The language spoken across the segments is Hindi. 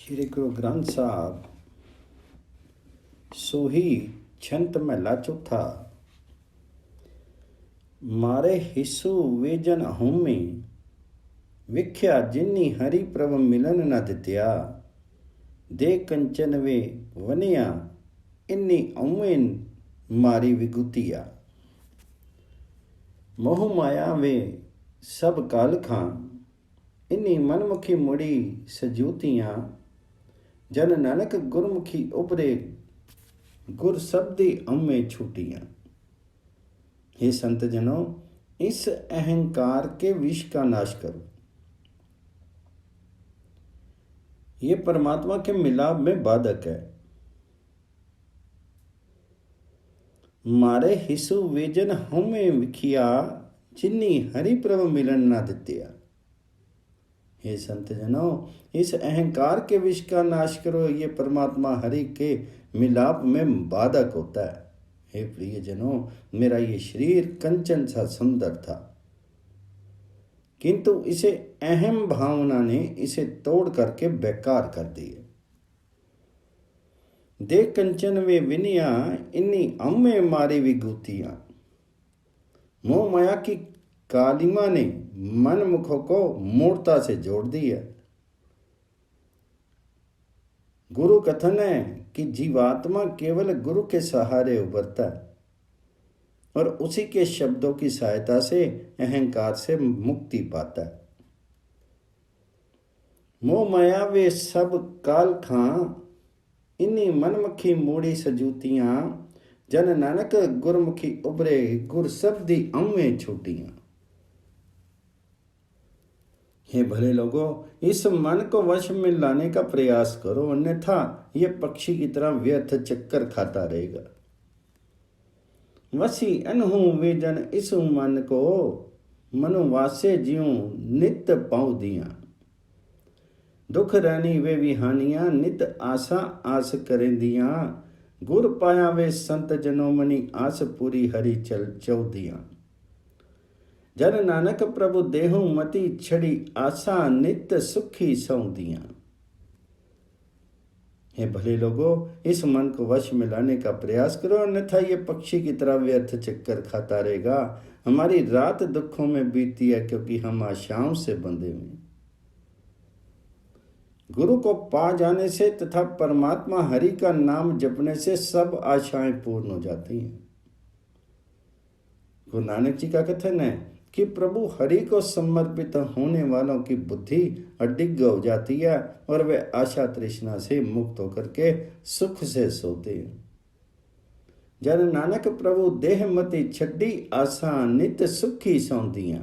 श्री गुरु ग्रंथ साहब सोही छंत महला चौथा। मारे हिस्सू वेजन होमे विख्या जिन्नी हरि प्रभ मिलन न दित्या। दे कंचन वे वनिया इन्नी औमेन मारी विगुतिया। मोह माया वे सब काल खां इन्नी मनमुखी मुड़ी सजूतियां। जन नानक गुरमुखी उभरे गुर शब्दी अम्मे छूटियां। हे संत जनों, इस अहंकार के विष का नाश करो। ये परमात्मा के मिलाप में बाधक है। मारे हिसु वेजन हमें विखिया जिन्नी हरि प्रभ मिलन ना दित्या। हे संत जनों, इस अहंकार के विष का नाश करो। ये परमात्मा हरि के मिलाप में बाधक होता है। हे प्रिय जनों, मेरा ये शरीर कंचन सा सुंदर था, किंतु इसे अहम भावना ने इसे तोड़ करके बेकार कर दिया। दे कंचन वे विनिया इन्नी अम्मे मारी विगूतियां। मोह माया की कालिमा ने मन मुखों को मूर्ता से जोड़ दिया। गुरु कथन है कि जीवात्मा केवल गुरु के सहारे उभरता है और उसी के शब्दों की सहायता से अहंकार से मुक्ति पाता है। मोह माया वे सब काल खां इन्नी मनमुखी मूड़ी सजूतियां। जन नानक गुरमुखी उभरे गुर शब्दी अम्मे छूटियां। हे भले लोगों, इस मन को वश में लाने का प्रयास करो, अन्यथा यह पक्षी की तरह व्यर्थ चक्कर खाता रहेगा। वसी अनहु वेजन इस मन को मनुवासे ज्यों नित पाऊ दिया। दुख रहनी वे विहानियां नित आशा आस करें दिया। गुर पाया वे संत जनों मनी आस पूरी हरि चल चौदियां। जन नानक प्रभु देहु मति छड़ी आशा नित सुखी सौंदियां। हे भले लोगों, इस मन को वश में लाने का प्रयास करो, अन्यथा ये पक्षी की तरह व्यर्थ चक्कर खाता रहेगा। हमारी रात दुखों में बीती है क्योंकि हम आशाओं से बंधे हुए। गुरु को पा जाने से तथा परमात्मा हरि का नाम जपने से सब आशाएं पूर्ण हो जाती हैं। गुरु नानक जी का कथन है कि प्रभु हरि को समर्पित होने वालों की बुद्धि अडिग हो जाती है और वे आशा तृष्णा से मुक्त होकर के सुख से सोते हैं। जन नानक प्रभु देह मति छड्डी आशा नित सुखी सौंदियां।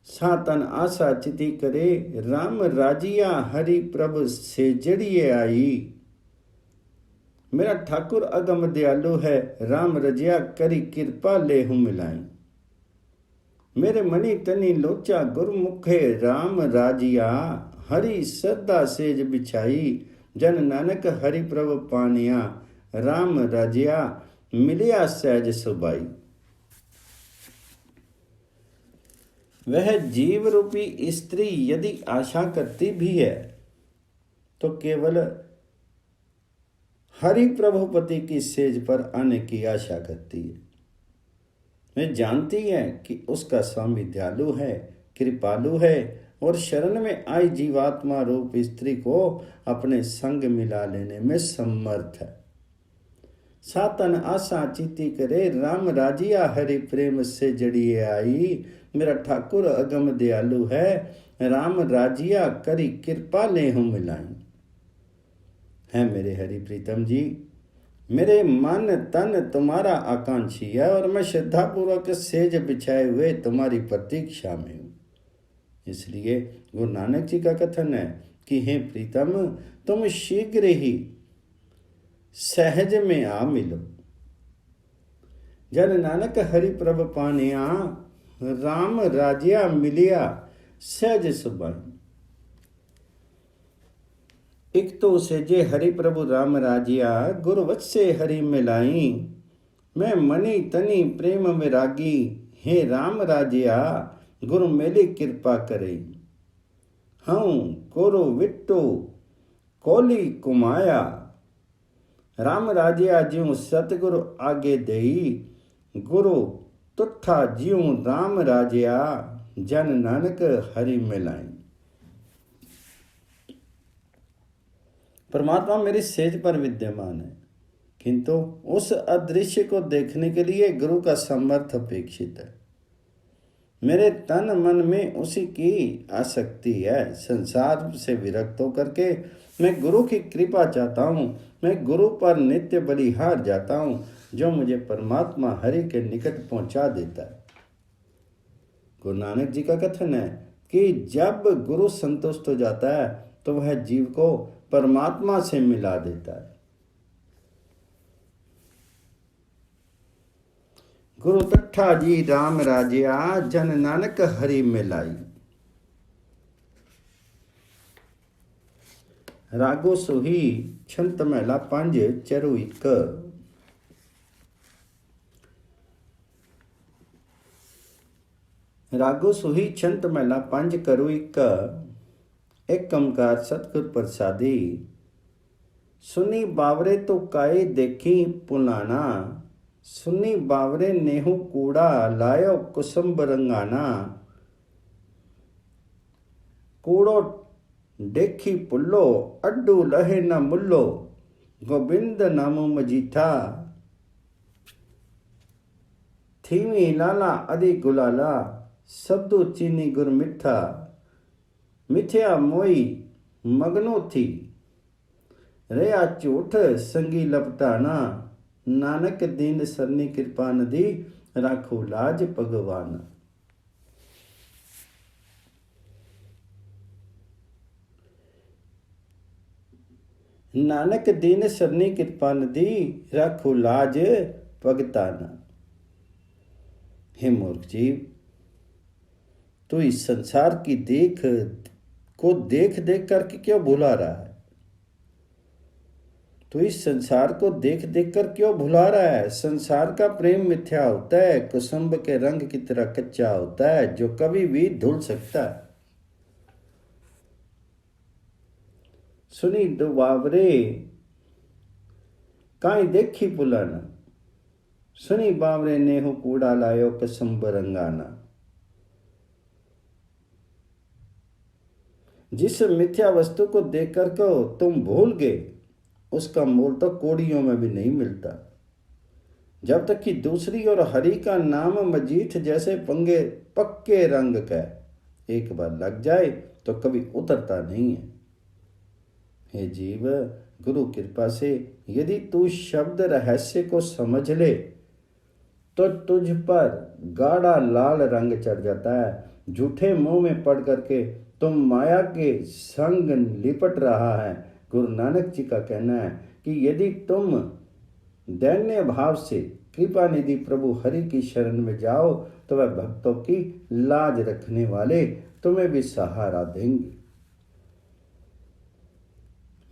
सातन आशा चिति करे राम राजिया हरि प्रभु से जड़िए आई। मेरा ठाकुर अगम दयालु है, राम रजिया करी कृपा ले हूं मिलाई। मेरे मनी तनी लोचा गुरमुखे राम राजिया हरि श्रद्धा सेज बिछाई। जन नानक हरि प्रभु पानिया राम राजिया मिलिया सहज सुबाई। वह जीव रूपी स्त्री यदि आशा करती भी है तो केवल हरि प्रभुपति की सेज पर आने की आशा करती है। वह जानती है कि उसका स्वामी दयालु है, कृपालु है और शरण में आई जीवात्मा रूप स्त्री को अपने संग मिला लेने में समर्थ है। सातन आशा चिति करे राम राजिया हरि प्रेम से जड़िए आई। मेरा ठाकुर अगम दयालु है, राम राजिया करी कृपा ले हूं मिलाई। है मेरे हरि प्रीतम जी, मेरे मन तन तुम्हारा आकांक्षी है और मैं श्रद्धा पूर्वक सेज बिछाए हुए तुम्हारी प्रतीक्षा में हूं। इसलिए गुरु नानक जी का कथन है कि हे प्रीतम, तुम शीघ्र ही सहज में आ मिलो। जन नानक हरि प्रभ पानिया राम राजिया मिलिया सहज सुबाई। एक तो से जे हरि प्रभु राम राजिया गुरु वत्से हरि मिलाई। मैं मनी तनी प्रेम में रागी, हे राम राजिया गुरु मेली कृपा करे। हूँ गुरु विट्टू कोली कुमाया। राम राजिया ज्यों सतगुरु आगे देई, गुरु तुठा ज्यों राम राजिया, जन नानक हरि मिलाई। परमात्मा मेरी सेज पर विद्यमान है, किंतु उस अदृश्य को देखने के लिए गुरु का समर्थ अपेक्षित है। मेरे तन मन में उसी की आसक्ति है। संसार से विरक्त होकर के मैं गुरु की कृपा चाहता हूँ। मैं गुरु पर नित्य बलिहार जाता हूँ, जो मुझे परमात्मा हरि के निकट पहुँचा देता है। गुरु नानक जी का कथन है कि जब गुरु संतुष्ट हो जाता है तो वह जीव को परमात्मा से मिला देता है। गुरु तट्ठा जी राम राजिया, जन नानक हरि मिलाई। रागो सुही छंत महला 5 चरु 1। रागो सुही छंत महला 5 करु 1। एक ओंकार सतगुर प्रसादी, सुनी बावरे तो काए देखी पुलाना, सुनी बावरे नेहू कूड़ा लायो कुसुम्ब रंगाना, कूड़ो देखी पुल्लो अड्डू लहे न मुल्लो, गोबिंद नामो मजीठा, थीवी लाला अदि गुलाला, सबदू चीनी गुर मिठा, मिथ्या मोई मगनो थी, रया झूठ संगी लपटाना, नानक दीन सरनी कृपा नदी, राखो लाज भगवान। नानक दीन सरनी कृपा नदी, राखो लाज भगताना। हे मूर्ख जीव, तो इस संसार की देख देख करके क्यों भुला रहा है? तो इस संसार को देख कर क्यों भुला रहा है? संसार का प्रेम मिथ्या होता है, कुसुम्ब के रंग की तरह कच्चा होता है, जो कभी भी धुल सकता है। सुनी दुबावरे काई देखी पुलाना, सुनी बावरे नेहू कूड़ा लायो कुसुम्ब रंगाना। जिस मिथ्या वस्तु को देख कर को तुम भूल गए, उसका मोल तो कोड़ियों में भी नहीं मिलता। जब तक कि दूसरी और हरि का नाम मजीठ जैसे पंगे पक्के रंग का एक बार लग जाए तो कभी उतरता नहीं है। हे जीव, गुरु कृपा से यदि तू शब्द रहस्य को समझ ले तो तुझ पर गाढ़ा लाल रंग चढ़ जाता है। झूठे मुंह में पड़ करके तुम माया के संग लिपट रहा है। गुरु नानक जी का कहना है कि यदि तुम दैन्य भाव से कृपा निधि प्रभु हरि की शरण में जाओ तो वह भक्तों की लाज रखने वाले तुम्हें भी सहारा देंगे।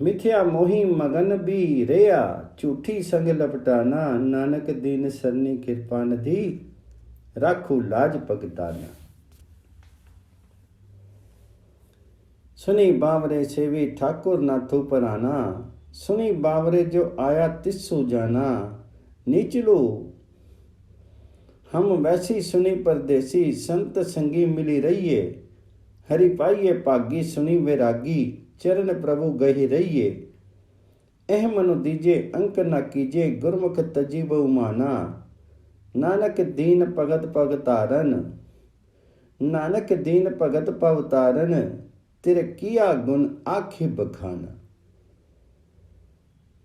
मिथ्या मोही मगन भी रेया, झूठी संग लपटाना, नानक दीन सरनी कृपा निधि, राखू लाज भगताना। सुनी बावरे सेवी ठाकुर नाथू पराना, सुनी बावरे जो आया तिस्सू जाना, नीचलू हम वैसी सुनी परदेसी, संत संगी मिली रहिए, हरि पाइये पागी सुनी वैरागी, चरण प्रभु गही रहिए। एह मनु दीजे अंक न कीजे, गुरमुख तजी बहु माना, नानक दीन भगत पग तारन, नानक दीन भगत पव तारन, तेरे किया गुण आखि बखाना।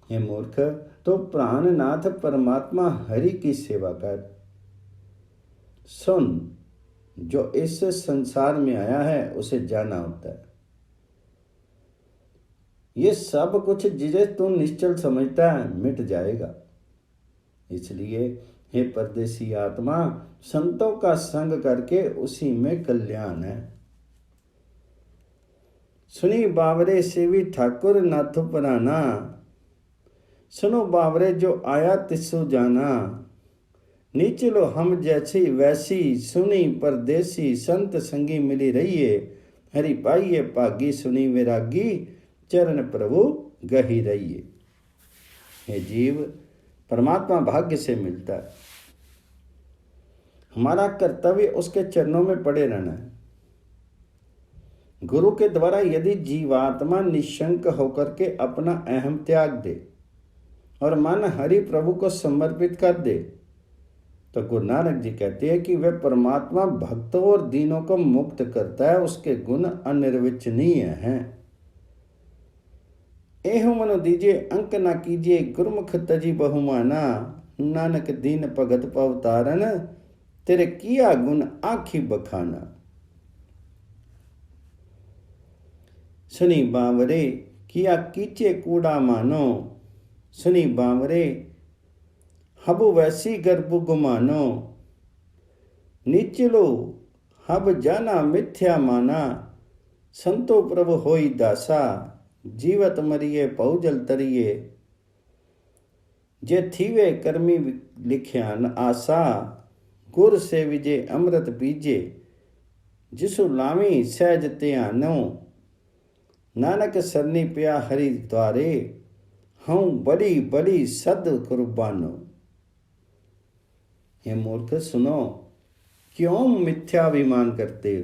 हे मूर्ख, तो प्राणनाथ परमात्मा हरि की सेवा कर। सुन, जो इस संसार में आया है उसे जाना होता है। ये सब कुछ जिसे तू निश्चल समझता है मिट जाएगा। इसलिए हे परदेसी आत्मा, संतों का संग करके उसी में कल्याण है। सुनी बावरे सेवी ठाकुर नाथु पराना, सुनो बावरे जो आया तिस्सु जाना, नीचलो हम जैसी वैसी सुनी परदेसी, संत संगी मिली रहिए, हरि पाइये भागी सुनी विरागी, चरण प्रभु गही रहिए। हे जीव, परमात्मा भाग्य से मिलता है। हमारा कर्तव्य उसके चरणों में पड़े रहना है। गुरु के द्वारा यदि जीवात्मा निशंक होकर के अपना अहम त्याग दे और मन हरि प्रभु को समर्पित कर दे, तो गुरु नानक जी कहते हैं कि वह परमात्मा भक्तों और दीनों को मुक्त करता है। उसके गुण अनिर्वचनीय हैं। एहु मनो दीजिए अंक ना कीजिए, गुरमुख तजी बहुमाना, नानक दीन भगत पवतारन, तेरे किया गुण आखी बखाना। सुनी बावरे किया कीचे कूड़ा मानो, सुनी बावरे हब वैसी गर्भ गुमानो, नीचलो हब जाना मिथ्या माना, संतो प्रभु होई दासा, जीवत मरिए पौजल तरिए, जे थीवे कर्मी लिख्यान आसा, गुर से विजय अमृत पीजे, जिसु लामी सहज त्यानो, नानक सरनी पिया हरि द्वारे, हूँ बड़ी बड़ी सद कुर्बानो। हे मूर्ख सुनो, क्यों मिथ्याभिमान करते हो?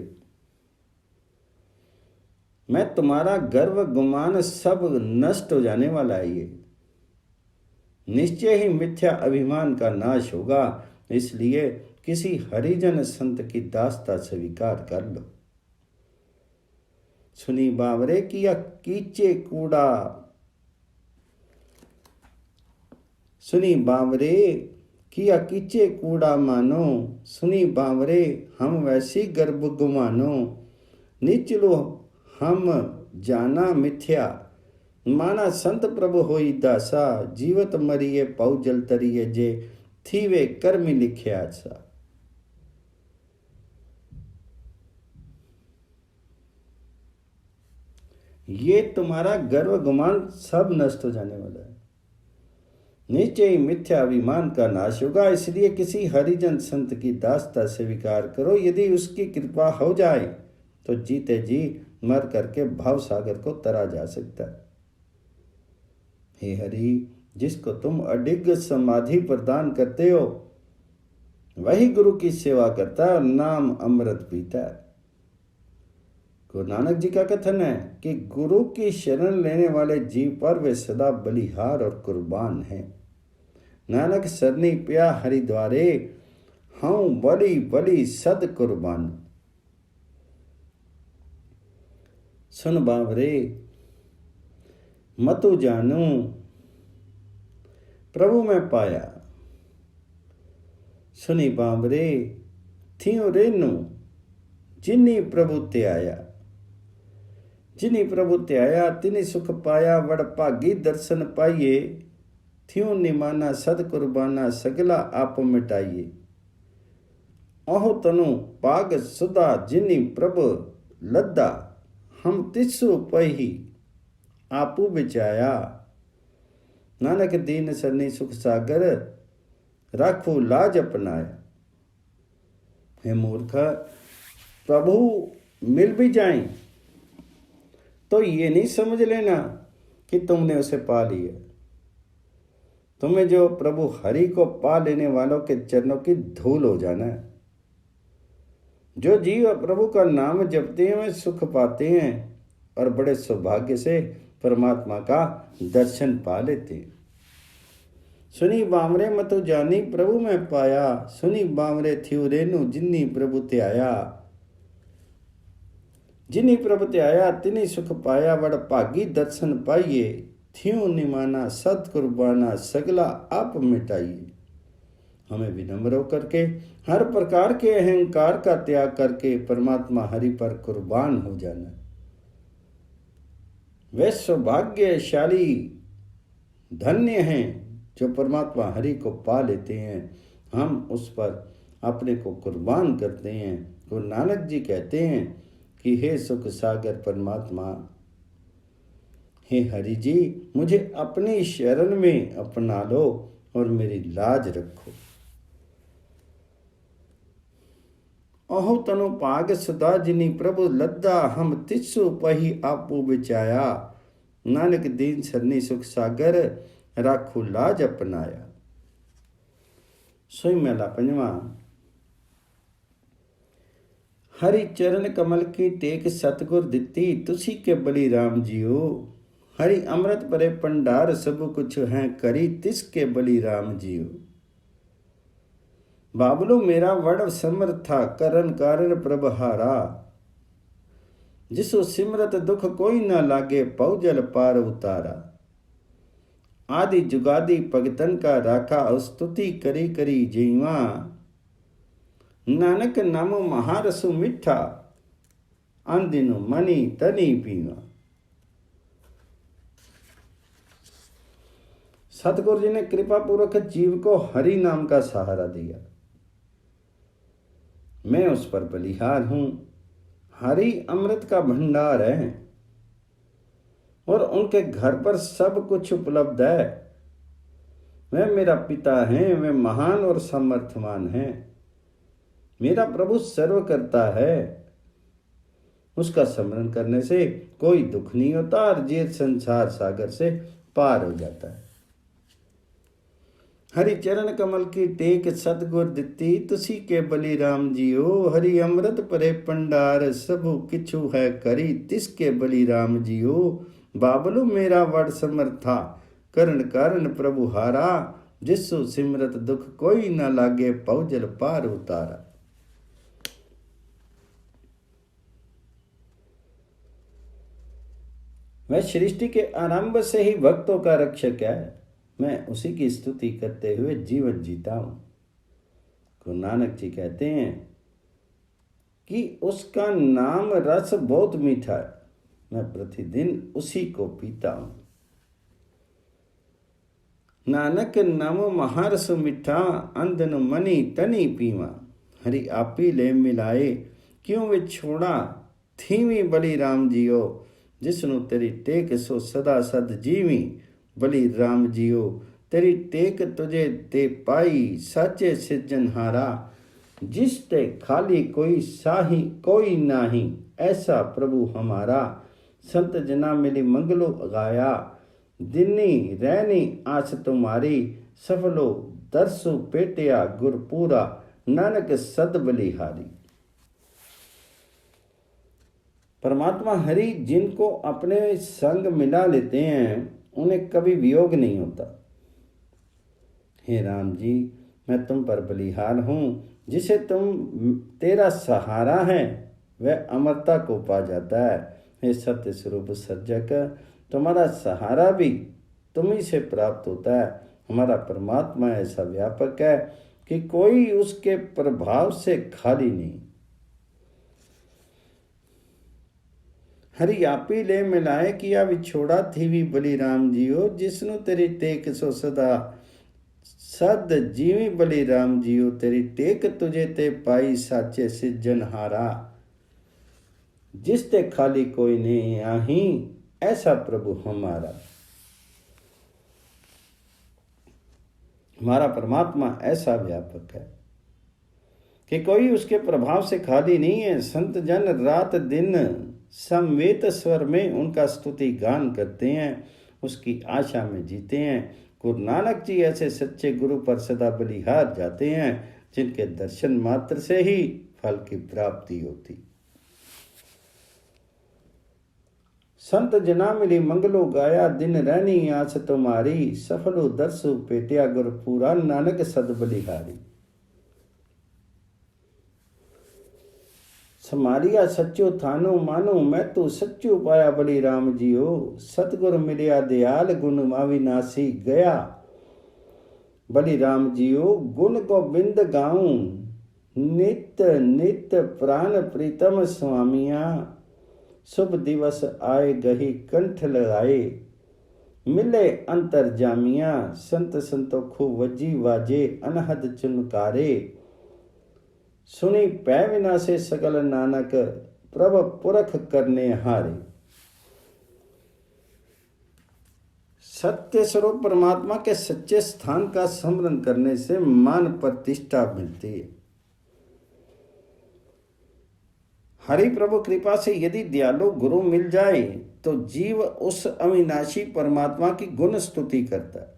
मैं तुम्हारा गर्व गुमान सब नष्ट हो जाने वाला है। ये निश्चय ही मिथ्या अभिमान का नाश होगा। इसलिए किसी हरिजन संत की दास्ता स्वीकार कर लो। सुनी बावरे किया कीचे कूड़ा, सुनी बावरे किया कीचे कूड़ा मानो, सुनी बावरे हम वैसी गर्भ गुमानो, निचलो हम जाना मिथ्या माना, संत प्रभु होई दासा, जीवत मरिए पौजल तरिए, जे थीवे कर्मी लिख्या सा। ये तुम्हारा गर्व गुमान सब नष्ट हो जाने वाला है। निश्चय ही मिथ्या अभिमान का नाश होगा। इसलिए किसी हरिजन संत की दास्ता स्वीकार करो। यदि उसकी कृपा हो जाए तो जीते जी मर करके भव सागर को तरा जा सकता है। हे हरि, जिसको तुम अडिग समाधि प्रदान करते हो वही गुरु की सेवा करता है और नाम अमृत पीता है। गुरु नानक जी का कथन है कि गुरु की शरण लेने वाले जीव पर वे सदा बलिहार और कुर्बान हैं। नानक सरनी पिया हरि द्वारे, हूँ बड़ी बड़ी सद कुर्बान। सुन बावरे मतु जानू, प्रभु में पाया, सुनी बावरे थियो रेनू, जिन्नी प्रभु ते आया, जिनी प्रभु ते आया तिनी सुख पाया, वड़ भागी दर्शन पाइये, थियो निमाना सद कुर्बाना, सगला आप मिटाइए। ओह तनु पाग सुदा, जिनी प्रभु लद्दा, हम तिसु पही आपू बिचाया, नानक दीन सरनी सुख सागर, राखू लाज अपनाया। हे मूर्ख, प्रभु मिल भी जाएं तो ये नहीं समझ लेना कि तुमने उसे पा लिया। तुम्हें जो प्रभु हरि को पा लेने वालों के चरणों की धूल हो जाना है। जो जीव प्रभु का नाम जपते हैं वे सुख पाते हैं और बड़े सौभाग्य से परमात्मा का दर्शन पा लेते हैं। सुनी बामरे मतु जानी, प्रभु में पाया, सुनी बामरे थियु रेनु, जिन्नी प्रभु ते आया, जिनी प्रभु ते आया तिनी सुख पाया, वड़ भागी दर्शन पाइये, थियु निमाना सत कुर्बाना, सगला आप मिटाइए। हमें विनम्र होकर के हर प्रकार के अहंकार का त्याग करके परमात्मा हरि पर कुर्बान हो जाना। वे सौभाग्यशाली धन्य हैं जो परमात्मा हरि को पा लेते हैं। हम उस पर अपने को कुर्बान करते हैं। गुरु नानक जी कहते हैं कि हे सुख सागर परमात्मा, हे हरि जी, मुझे अपनी शरण में अपना लो और मेरी लाज रखो। ओहु तनु भाग सुधा जिनी प्रभु लद्दा हम तिस्सु पही आपू बिचाया। नानक दीन सरनी सुख सागर राखू लाज अपनाया। सोई मेला पंजवा। हरि चरण कमल की टेक सतगुर दिती तुसी के बलि राम जियो। हरि अमृत परे पंडार सब कुछ है करी तिसके बलि राम जियो। बाबलू मेरा वड़ समर्था करन कारण प्रभहारा। जिसो सिमरत दुख कोई न लागे पौ जल पार उतारा। आदि जुगादि भगतन का राखा स्तुति करी करी जीवा। नानक नाम महारसु मिठा अंदिनु मनी तनी पीवा। सतगुरु जी ने कृपा पूर्वक जीव को हरि नाम का सहारा दिया। मैं उस पर बलिहार हूं। हरि अमृत का भंडार है और उनके घर पर सब कुछ उपलब्ध है। वह मेरा पिता है, वे महान और समर्थवान हैं। मेरा प्रभु सर्व करता है। उसका स्मरण करने से कोई दुख नहीं होता और जीत संसार सागर से पार हो जाता है। हरि चरण कमल की टेक सतगुर दिती तुसी के बलि राम जियो। हरि अमृत परे पंडार सबु किछु है करी तिसके बलि राम जियो। बाबलू मेरा वड़ समर्था करण कारण प्रभु हारा। जिसु सिमरत दुख कोई न लागे पौ जल पार उतारा। वह सृष्टि के आरंभ से ही भक्तों का रक्षक है। मैं उसी की स्तुति करते हुए जीवन जीता हूं। गुरु नानक जी कहते हैं कि उसका नाम रस बहुत मीठा है। मैं प्रतिदिन उसी को पीता हूं। नानक नाम महारस मिठा अंधन मनी तनी पीवा। हरि आपी ले मिलाए क्यों विछोड़ा थीवी बलि राम जियो। जिसनु तेरी टेक सो सदा सद जीवी। बलि राम जियो तेरी टेक तुझे ते पाई साचे सिरजनहारा। जिस ते खाली कोई साही कोई नाही ऐसा प्रभु हमारा। संत जना मिली मंगलो गाया दिनी रहनी आस तुम्हारी। सफलो दरसु पेटिया गुरपूरा नानक सद बलिहारी। परमात्मा हरि जिनको अपने संग मिला लेते हैं उन्हें कभी वियोग नहीं होता। हे राम जी मैं तुम पर बलिहार हूँ। जिसे तेरा सहारा है वह अमरता को पा जाता है। हे सत्य स्वरूप सर्जक तुम्हारा सहारा भी तुम ही से प्राप्त होता है। हमारा परमात्मा ऐसा व्यापक है कि कोई उसके प्रभाव से खाली नहीं। हरि आपी ले मिलाए किया विछोड़ा थी भी बलि राम जियो। जिसनु तेरी टेक सो सदा सद जीवी बलि राम जियो। तेरी टेक तुझे ते पाई साचे सिरजनहारा। जिस ते खाली कोई नहीं आही ऐसा प्रभु हमारा। हमारा परमात्मा ऐसा व्यापक है कि कोई उसके प्रभाव से खाली नहीं है। संत जन रात दिन समवेत स्वर में उनका स्तुति गान करते हैं, उसकी आशा में जीते हैं। गुरु नानक जी ऐसे सच्चे गुरु पर सदा बलिहार जाते हैं जिनके दर्शन मात्र से ही फल की प्राप्ति होती। संत जना मिली मंगलो गाया दिन रहनी आस तुम्हारी। सफलो दरसु पेटिया गुरपूरा नानक सद बलिहारी। समारिया सच्चो थानो मानो मैं तो सच्चो पाया बलि राम जियो। सतगुर मिलिया दयाल गुण अविनाशी गया। बलि राम जियो गुण गोबिंद गाऊं नित नित प्राण प्रीतम स्वामिया। शुभ दिवस आए गही कंठ लगाए मिले अंतर जामिया। संत संतोखो वजी वाजे अनहद चुनकारे। सुनी पै विनाशे सकल नानक प्रभ पुरख करने हारे। सत्य स्वरूप परमात्मा के सच्चे स्थान का स्मरण करने से मान प्रतिष्ठा मिलती है। हरि प्रभु कृपा से यदि दयालु गुरु मिल जाए तो जीव उस अविनाशी परमात्मा की गुण स्तुति करता है।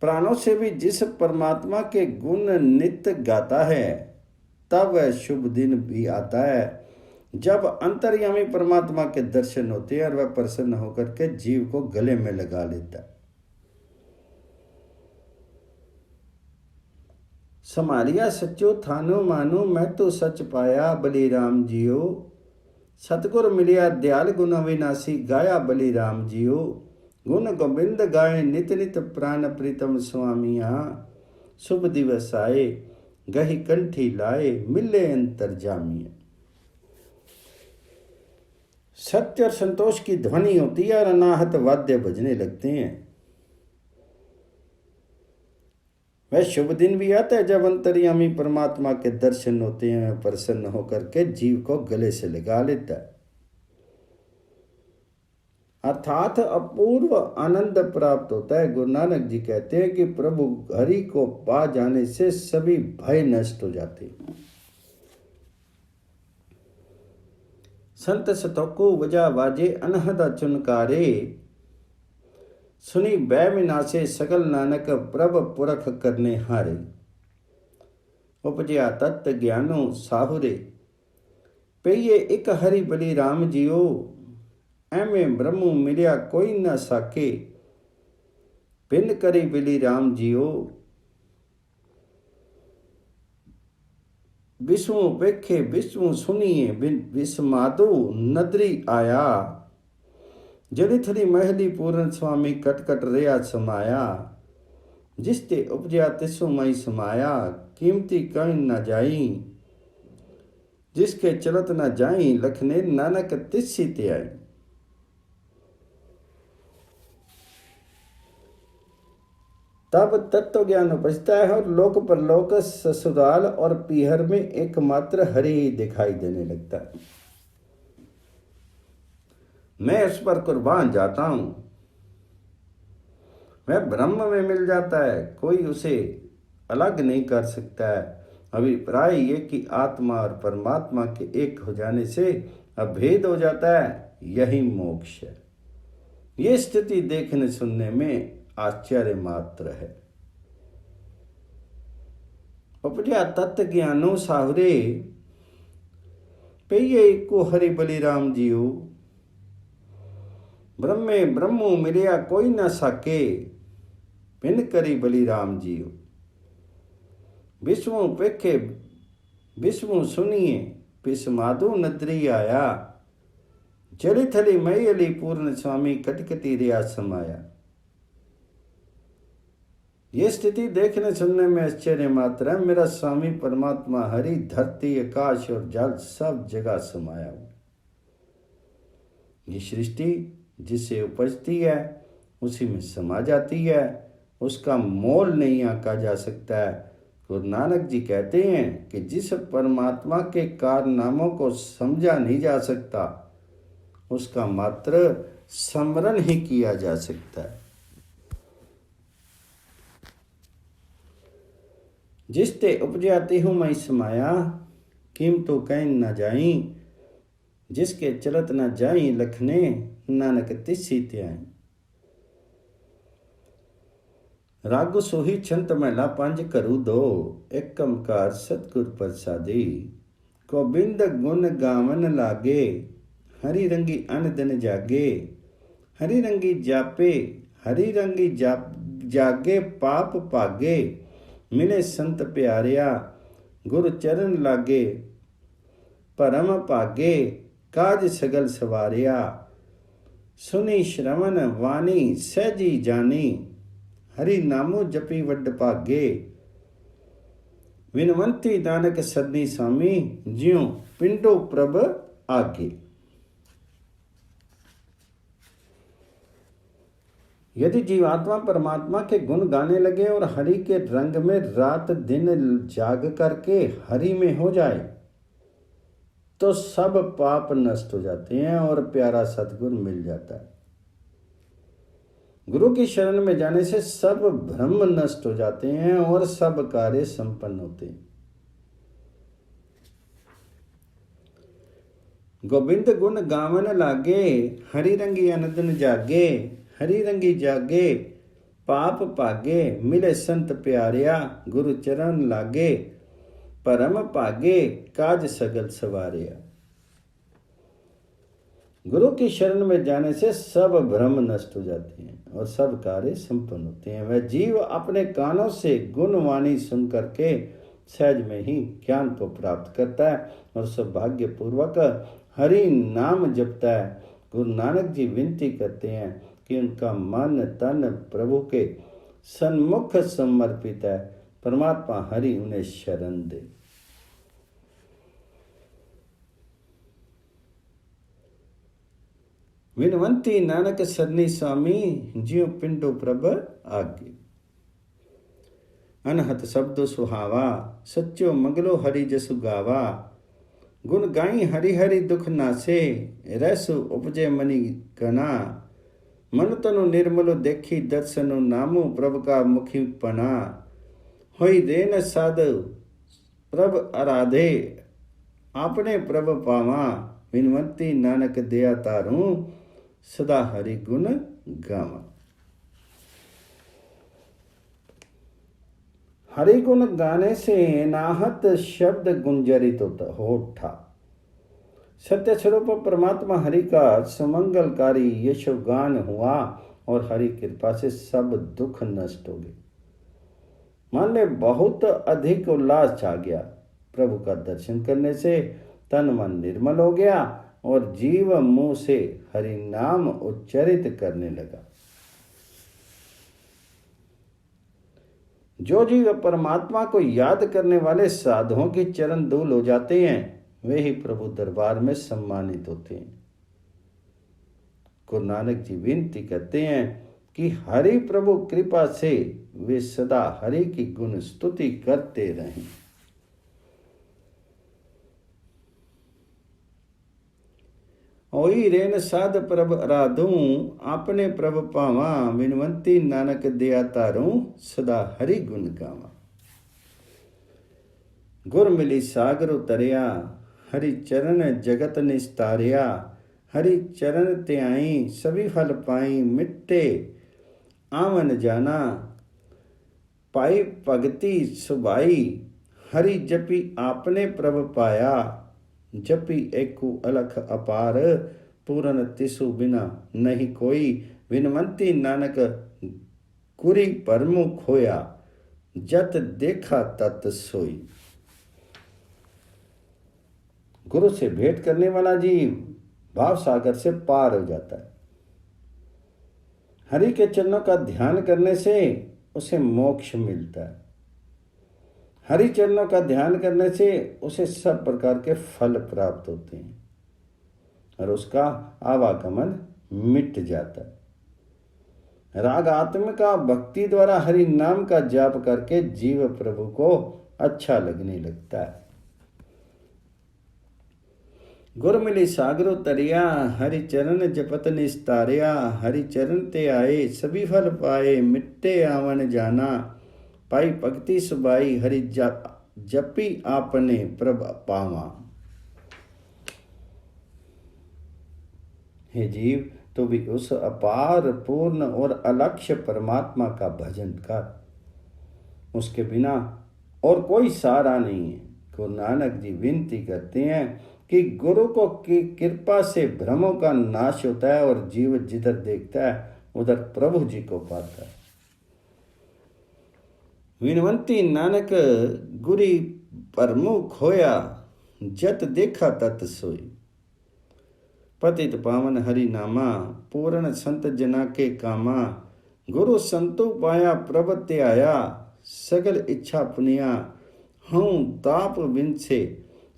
प्राणों से भी जिस परमात्मा के गुण नित्य गाता है, तब वह शुभ दिन भी आता है जब अंतर्यामी परमात्मा के दर्शन होते हैं और वह प्रसन्न होकर के जीव को गले में लगा लेता है। समारिया सच्चो थानो मानो मैं तो सच पाया बलिराम जियो। सतगुर मिलिया दयाल गुण अविनाशी गाया बलिराम जियो। गुण गोबिंद गाए नित नित प्राण प्रीतम स्वामिया। शुभ दिवस आए गही कंठी लाए मिले अंतर जामिया। सत्य और संतोष की ध्वनि होती है और अनाहत वाद्य बजने लगते हैं। वह शुभ दिन भी आता है जब अंतर्यामी परमात्मा के दर्शन होते हैं, प्रसन्न होकर के जीव को गले से लगा लेता है। अर्थात अपूर्व आनंद प्राप्त होता है। गुरु नानक जी कहते हैं कि प्रभु हरि को पा जाने से सभी भय नष्ट हो जाते हैं। संत सतोको वजा वाजे अनहद चुनकारे। सुनी बै विनाशे सकल नानक प्रभ पुरख करने हारे। उपजया तत्त ज्ञानो साहुरे। पइये एक हरि बलि राम जियो। ऐमे ब्रह्मु मिलिया कोई न साके। बिन करी बलि राम जियो। विष्णु वेखे विष्णु सुनिए बिन विस्मादो नदरी आया। जड़ी थली महली पूरन स्वामी कटकट रया समाया। जिसते उपजया तिसु मई समाया। कीमती कहीं न जाई। जिसके चलत न जाई लखने नानक तिस्सी ते आई। तब तत्व ज्ञान उपजता है और लोक परलोक ससुराल और पीहर में एकमात्र हरि ही दिखाई देने लगता है। मैं उस पर कुर्बान जाता हूं। वह ब्रह्म में मिल जाता है, कोई उसे अलग नहीं कर सकता है। अभिप्राय ये कि आत्मा और परमात्मा के एक हो जाने से अभेद हो जाता है, यही मोक्ष है। ये स्थिति देखने सुनने में आश्चर्य मात्र है। उपजया तत्व ज्ञानो साहुरे। पइये को हरि बलिराम जियो। ब्रह्मे ब्रह्मु मिलिया कोई न साके। बिन करी बलिराम जियो। विष्णु पेखे विष्णु सुनिए पिसमादु नदरी आया। जड़ी थली मई अली पूर्ण स्वामी कटकटी रिया समाया। ये स्थिति देखने सुनने में आश्चर्य मात्र है। मेरा स्वामी परमात्मा हरि धरती आकाश और जल सब जगह समाया हुआ। ये सृष्टि जिससे उपजती है उसी में समा जाती है, उसका मोल नहीं आंका जा सकता है। गुरु नानक जी कहते हैं कि जिस परमात्मा के कारनामों को समझा नहीं जा सकता उसका मात्र स्मरण ही किया जा सकता है। जिसते उपजयाती हूँ मैं समाया। कीमतों कहीं न जाई। जिसके चलत न जाई लखने नानक तिस्सी ते आई। रागु सोही छंत महला पंज करू दो। एक कमकार सतगुर प्रसादी। गोबिंद गुण गावन लागे। हरि रंगी अन दिन जागे। हरि रंगी जापे हरि रंगी जागे पाप भागे। मिले संत प्यारिया गुरु चरण लागे। परम भागे काज सगल सवारिया। सुनी श्रवण वाणी सहजी जानी। हरि नामो जपी वड भागे। विनवंती नानक सदनी स्वामी ज्यों पिंडो प्रभ आगे। यदि जीवात्मा परमात्मा के गुण गाने लगे और हरि के रंग में रात दिन जाग करके हरि में हो जाए तो सब पाप नष्ट हो जाते हैं और प्यारा सतगुर मिल जाता है। गुरु की शरण में जाने से सब भ्रम नष्ट हो जाते हैं और सब कार्य संपन्न होते हैं। गोबिंद गुण गावन लागे, हरि रंगी अनदन जागे, हरि रंगी जागे पाप भागे, मिले संत प्यारिया, गुरु चरण लागे, परम भागे काज सगल सवारिया। गुरु की शरण में जाने से सब भ्रम नष्ट हो जाते हैं और सब कार्य संपन्न होते हैं। वह जीव अपने कानों से गुणवाणी सुन करके सहज में ही ज्ञान को प्राप्त करता है और सौभाग्य पूर्वक हरि नाम जपता है। गुरु नानक जी विनती करते हैं कि उनका मन तन प्रभु के सन्मुख समर्पित है। परमात्मा हरि उन्हें शरण दे। विनवंती नानक सरनी स्वामी, जियो पिंडो प्रभ आगे। अनहत शब्दो सुहावा, सच्चो मंगलो हरि जसु गावा। गुण गाई हरि हरि दुख नासे, रसु उपजे मनि गना। मन तनु निर्मलो देखी दर्शनु नामो, प्रभ का मुखी पना। होई देन साधु प्रभ आराधे, आपने प्रभ पावा। विनवंती नानक दया तारू, सदा हरि गुण गावा। हरि गुण गाने से नाहत शब्द गुंजरित हो उठा। सत्य स्वरूप परमात्मा हरि का सुमंगलकारी यशोगान हुआ और हरि कृपा से सब दुख नष्ट हो गए। मन में बहुत अधिक उल्लास छा गया। प्रभु का दर्शन करने से तन मन निर्मल हो गया और जीव मुंह से हरि नाम उच्चरित करने लगा। जो जीव परमात्मा को याद करने वाले साधुओं की चरण धूल हो जाते हैं, वे ही प्रभु दरबार में सम्मानित होते हैं। गुरु नानक जी विनती करते हैं कि हरि प्रभु कृपा से वे सदा हरि की गुण स्तुति करते रहें। ओई रेन साध प्रभ आराधूं, अपने प्रभ पावा। विनवंती नानक दया तारूं, सदा हरि गुण गावा। गुर मिली सागर उतरिया, हरि चरण जगत निस्तारिया। हरि चरण ते आई, सभी फल पाई। मिट्टे आवन जाना, पाई भगति सुबाई। हरि जपी आपने प्रभ पाया। जपी एकु अलख अपार, पूरन तिसु बिना नहीं कोई। विनवंती नानक गुरी परमु खोया, जत देखा तत सोई। गुरु से भेंट करने वाला जीव भाव सागर से पार हो जाता है। हरि के चरणों का ध्यान करने से उसे मोक्ष मिलता है। हरि चरणों का ध्यान करने से उसे सब प्रकार के फल प्राप्त होते हैं और उसका आवागमन मिट जाता है। राग आत्म का भक्ति द्वारा हरि नाम का जाप करके जीव प्रभु को अच्छा लगने लगता है। गुर मिली सागरो तरिया, हरि चरण जपत निस्तारिया। हरि चरण ते आए, सभी फल पाए। मिट्टे आवन जाना, पाई भक्ति सुबाई। हरि जपी आपने प्रभ पावा। हे जीव, तो भी उस अपार पूर्ण और अलक्ष्य परमात्मा का भजन कर। उसके बिना और कोई सहारा नहीं है। गुरु नानक जी विनती करते हैं कि गुरु को की कृपा से भ्रमों का नाश होता है और जीव जिधर देखता है उधर प्रभु जी को पाता है। विनवंती नानक गुरी परमु खोया, जत देखा तत सोई। पतित पावन हरि नामा, पूर्ण संत जना के कामा। गुरु संतु पाया प्रभ ते आया, सगल इच्छा पुनिया। हूँ ताप विंसे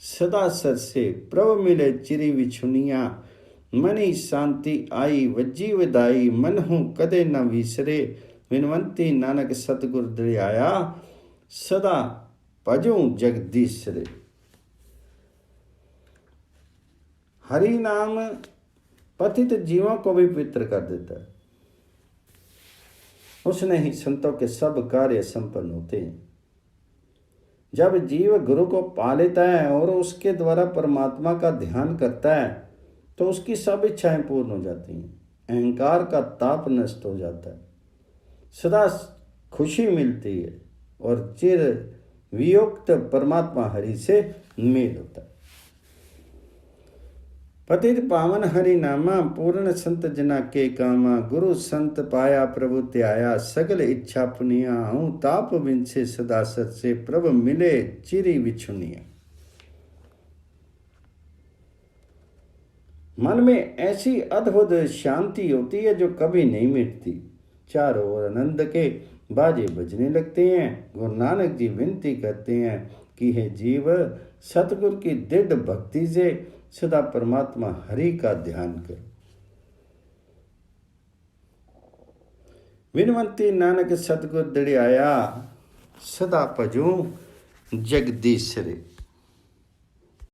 सदा सरसे, प्रभ मिले चिरी विछुनिया। मनी शांति आई वज्जी विदाई, मन हूँ कदे न विसरे। विनवंती नानक सतगुर दयाया, सदा भजूं जगदीश रे। हरि नाम पतित जीवों को भी पवित्र कर देता है। उसने ही संतों के सब कार्य संपन्न होते हैं। जब जीव गुरु को पा लेता है और उसके द्वारा परमात्मा का ध्यान करता है तो उसकी सब इच्छाएं पूर्ण हो जाती हैं, अहंकार का ताप नष्ट हो जाता है, सदा खुशी मिलती है और चिर वियुक्त परमात्मा हरि से मेल होता है। पतित पावन हरि नामा पूर्ण संत जना के कामा, गुरु संत पाया प्रभु त्याया, सगल इच्छा पुनिया, हूँ ताप विंसे सदा सत से, प्रभु मिले चिरी विछुनिया। मन में ऐसी अद्भुत शांति होती है जो कभी नहीं मिटती। चारों ओर आनंद के बाजे बजने लगते हैं। गुरु नानक जी विनती करते हैं कि हे जीव, सतगुरु की दृढ़ भक्ति से सदा परमात्मा हरि का ध्यान करो। विनवंती नानक सतगुरु दृढ़ आया, सदा भजूं जगदीश रे।